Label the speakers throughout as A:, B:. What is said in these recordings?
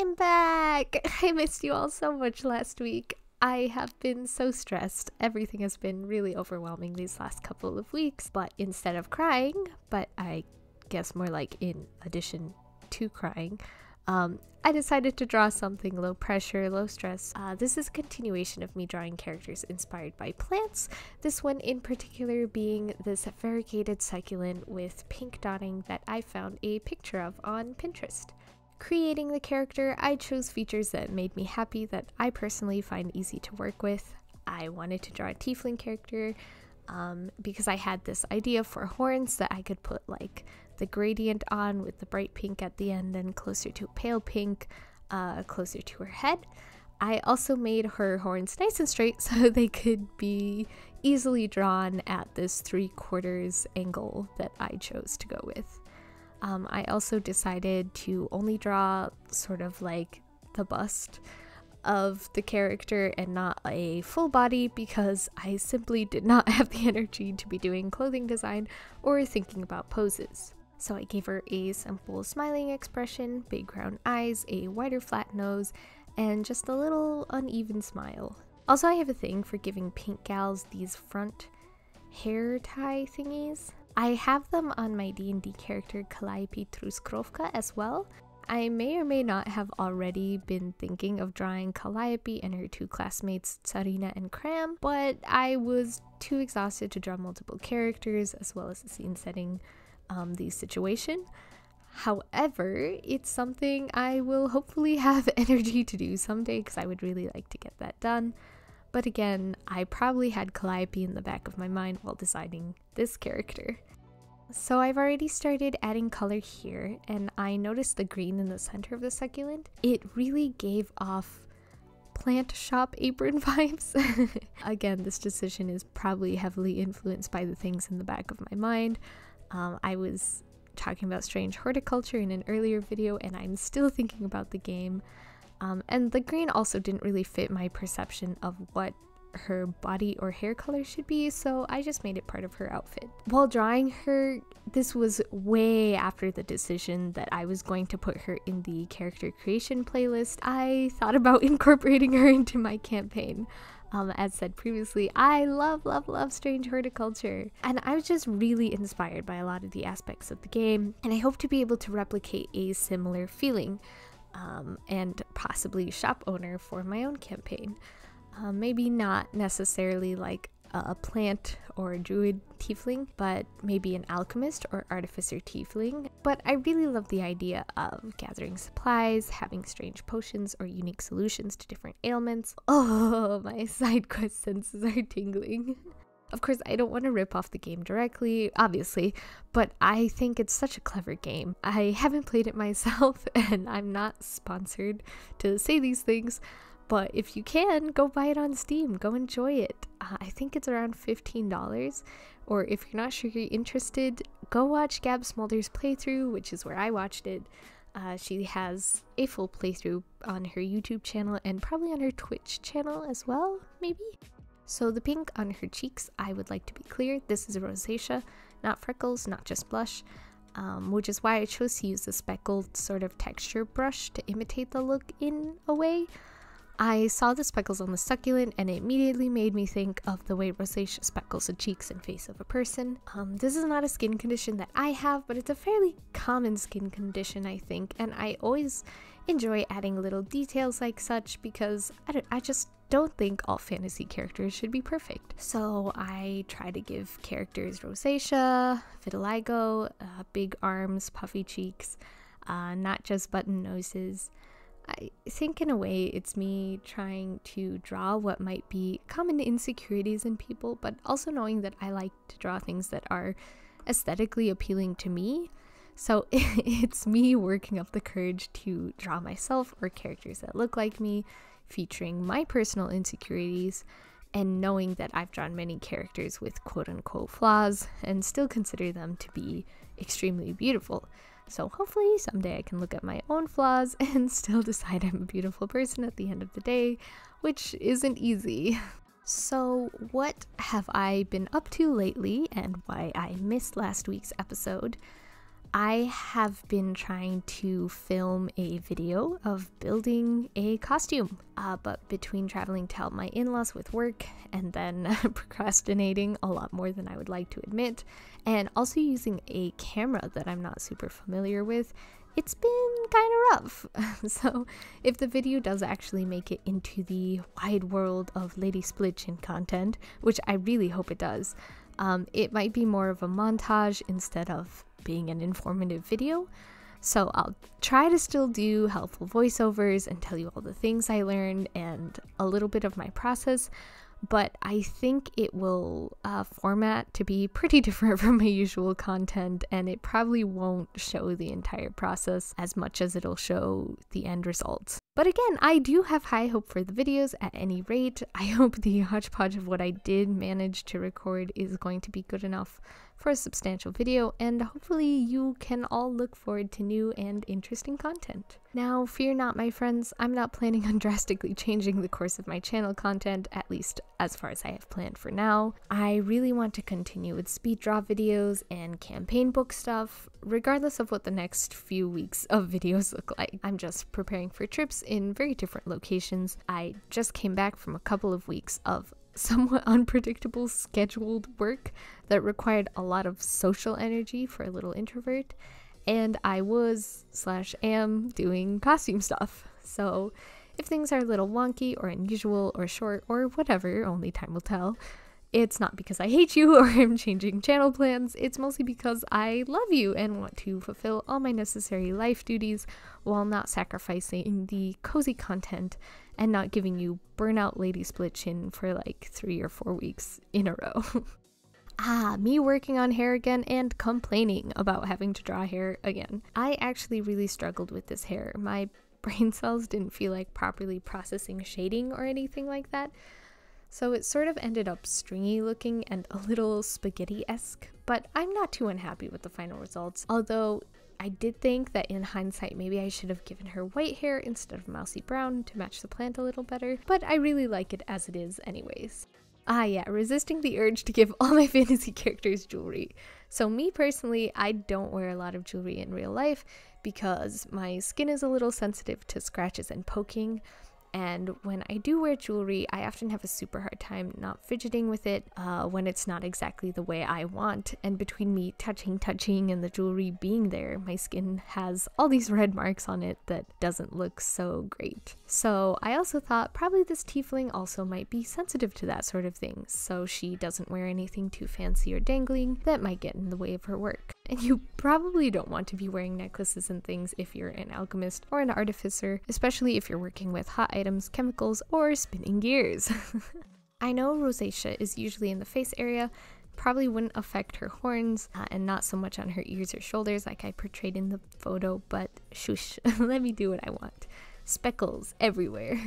A: I'm back! I missed you all so much last week. I have been so stressed. Everything has been really overwhelming these last couple of weeks, but instead of crying, but I guess more like in addition to crying, I decided to draw something low pressure, low stress. This is a continuation of me drawing characters inspired by plants, this one in particular being this variegated succulent with pink dotting that I found a picture of on Pinterest. Creating the character, I chose features that made me happy, that I personally find easy to work with. I wanted to draw a Tiefling character because I had this idea for horns that I could put like the gradient on with the bright pink at the end and closer to pale pink, closer to her head. I also made her horns nice and straight so they could be easily drawn at this 3/4 angle that I chose to go with. I also decided to only draw sort of like the bust of the character and not a full body because I simply did not have the energy to be doing clothing design or thinking about poses. So I gave her a simple smiling expression, big round eyes, a wider flat nose, and just a little uneven smile. Also, I have a thing for giving pink gals these front hair tie thingies. I have them on my D&D character Calliope Truskrovka as well. I may or may not have already been thinking of drawing Calliope and her two classmates Tsarina and Kram, but I was too exhausted to draw multiple characters as well as the scene setting the situation. However, it's something I will hopefully have energy to do someday because I would really like to get that done. But again, I probably had Calliope in the back of my mind while designing this character. So I've already started adding color here, and I noticed the green in the center of the succulent. It really gave off plant shop apron vibes. Again, this decision is probably heavily influenced by the things in the back of my mind. I was talking about strange horticulture in an earlier video, and I'm still thinking about the game. And the green also didn't really fit my perception of what her body or hair color should be, so I just made it part of her outfit. While drawing her, this was way after the decision that I was going to put her in the character creation playlist. I thought about incorporating her into my campaign. As said previously, I love strange horticulture, and I was just really inspired by a lot of the aspects of the game, and I hope to be able to replicate a similar feeling and possibly shop owner for my own campaign. Maybe not necessarily like a plant or a druid tiefling, but maybe an alchemist or artificer tiefling. But I really love the idea of gathering supplies, having strange potions or unique solutions to different ailments. Oh, my side quest senses are tingling. Of course, I don't want to rip off the game directly, obviously, but I think it's such a clever game. I haven't played it myself, and I'm not sponsored to say these things, but if you can, go buy it on Steam, go enjoy it. I think it's around $15, or if you're not sure you're interested, go watch Gab Smolder's playthrough, which is where I watched it. She has a full playthrough on her YouTube channel and probably on her Twitch channel as well, maybe? So the pink on her cheeks, I would like to be clear, this is rosacea, not freckles, not just blush, which is why I chose to use the speckled sort of texture brush to imitate the look in a way. I saw the speckles on the succulent and it immediately made me think of the way rosacea speckles the cheeks and face of a person. This is not a skin condition that I have, but it's a fairly common skin condition, I think, and I always enjoy adding little details like such because I just don't think all fantasy characters should be perfect. So I try to give characters rosacea, vitiligo, big arms, puffy cheeks, not just button noses. I think in a way it's me trying to draw what might be common insecurities in people, but also knowing that I like to draw things that are aesthetically appealing to me. So it's me working up the courage to draw myself or characters that look like me, featuring my personal insecurities, and knowing that I've drawn many characters with quote-unquote flaws and still consider them to be extremely beautiful. So hopefully someday I can look at my own flaws and still decide I'm a beautiful person at the end of the day, which isn't easy. So what have I been up to lately and why I missed last week's episode? I have been trying to film a video of building a costume, but between traveling to help my in-laws with work and then procrastinating a lot more than I would like to admit, and also using a camera that I'm not super familiar with, it's been kind of rough. So if the video does actually make it into the wide world of Lady Splitchin content, which I really hope it does, it might be more of a montage instead of being an informative video. So I'll try to still do helpful voiceovers and tell you all the things I learned and a little bit of my process, but I think it will format to be pretty different from my usual content, and it probably won't show the entire process as much as it'll show the end results. But again, I do have high hope for the videos at any rate. I hope the hodgepodge of what I did manage to record is going to be good enough for a substantial video, and hopefully you can all look forward to new and interesting content. Now, fear not, my friends, I'm not planning on drastically changing the course of my channel content, at least as far as I have planned for now. I really want to continue with speed draw videos and campaign book stuff, regardless of what the next few weeks of videos look like. I'm just preparing for trips in very different locations. I just came back from a couple of weeks of somewhat unpredictable scheduled work that required a lot of social energy for a little introvert, and I am doing costume stuff. So if things are a little wonky or unusual or short or whatever, only time will tell. It's not because I hate you or I'm changing channel plans, it's mostly because I love you and want to fulfill all my necessary life duties while not sacrificing the cozy content and not giving you burnout Lady Splitchin for like 3 or 4 weeks in a row. Me working on hair again and complaining about having to draw hair again. I actually really struggled with this hair. My brain cells didn't feel like properly processing shading or anything like that. So it sort of ended up stringy looking and a little spaghetti-esque, but I'm not too unhappy with the final results. Although I did think that in hindsight maybe I should have given her white hair instead of mousy brown to match the plant a little better, but I really like it as it is anyways. Yeah, resisting the urge to give all my fantasy characters jewelry. So me personally, I don't wear a lot of jewelry in real life because my skin is a little sensitive to scratches and poking. And when I do wear jewelry, I often have a super hard time not fidgeting with it when it's not exactly the way I want. And between me touching, and the jewelry being there, my skin has all these red marks on it that doesn't look so great. So I also thought probably this tiefling also might be sensitive to that sort of thing, so she doesn't wear anything too fancy or dangling that might get in the way of her work. And you probably don't want to be wearing necklaces and things if you're an alchemist or an artificer, especially if you're working with hot items, chemicals, or spinning gears. I know rosacea is usually in the face area, probably wouldn't affect her horns, and not so much on her ears or shoulders like I portrayed in the photo, but shush, let me do what I want. Speckles everywhere.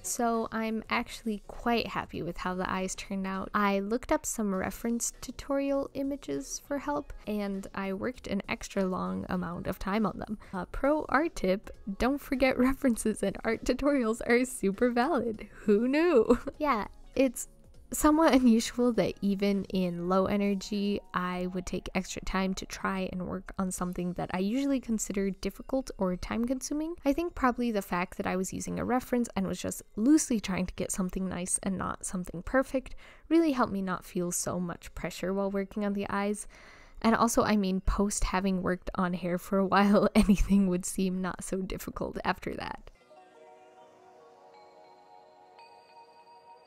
A: So I'm actually quite happy with how the eyes turned out. I looked up some reference tutorial images for help, and I worked an extra long amount of time on them. Pro art tip, don't forget references and art tutorials are super valid. Who knew? Yeah, it's somewhat unusual that even in low energy, I would take extra time to try and work on something that I usually consider difficult or time consuming. I think probably the fact that I was using a reference and was just loosely trying to get something nice and not something perfect really helped me not feel so much pressure while working on the eyes. And also, I mean, post having worked on hair for a while, anything would seem not so difficult after that.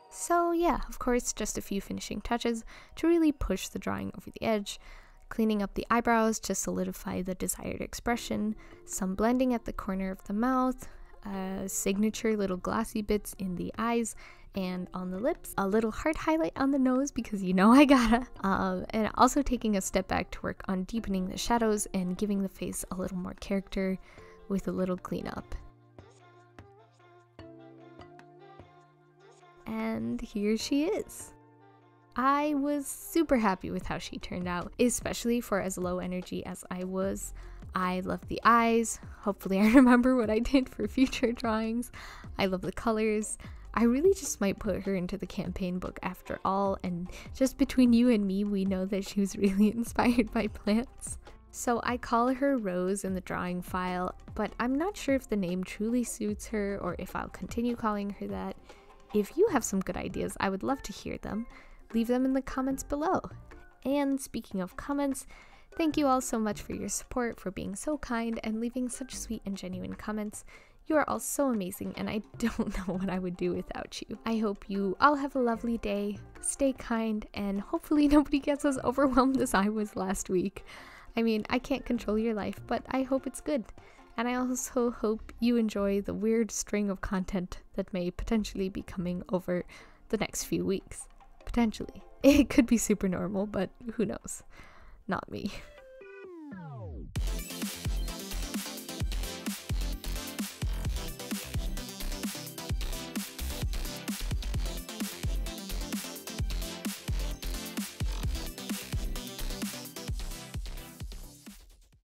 A: So yeah, of course, just a few finishing touches to really push the drawing over the edge, cleaning up the eyebrows to solidify the desired expression, some blending at the corner of the mouth, signature little glossy bits in the eyes and on the lips, a little heart highlight on the nose because you know I gotta, and also taking a step back to work on deepening the shadows and giving the face a little more character with a little cleanup. And here she is. I was super happy with how she turned out, especially for as low energy as I was. I love the eyes. Hopefully I remember what I did for future drawings. I love the colors. I really just might put her into the campaign book after all, and just between you and me, we know that she was really inspired by plants. So I call her Rose in the drawing file, but I'm not sure if the name truly suits her or if I'll continue calling her that. If you have some good ideas, I would love to hear them. Leave them in the comments below. And speaking of comments, thank you all so much for your support, for being so kind and leaving such sweet and genuine comments. You are all so amazing, and I don't know what I would do without you. I hope you all have a lovely day, stay kind, and hopefully nobody gets as overwhelmed as I was last week. I mean, I can't control your life, but I hope it's good. And I also hope you enjoy the weird string of content that may potentially be coming over the next few weeks. Potentially. It could be super normal, but who knows? Not me.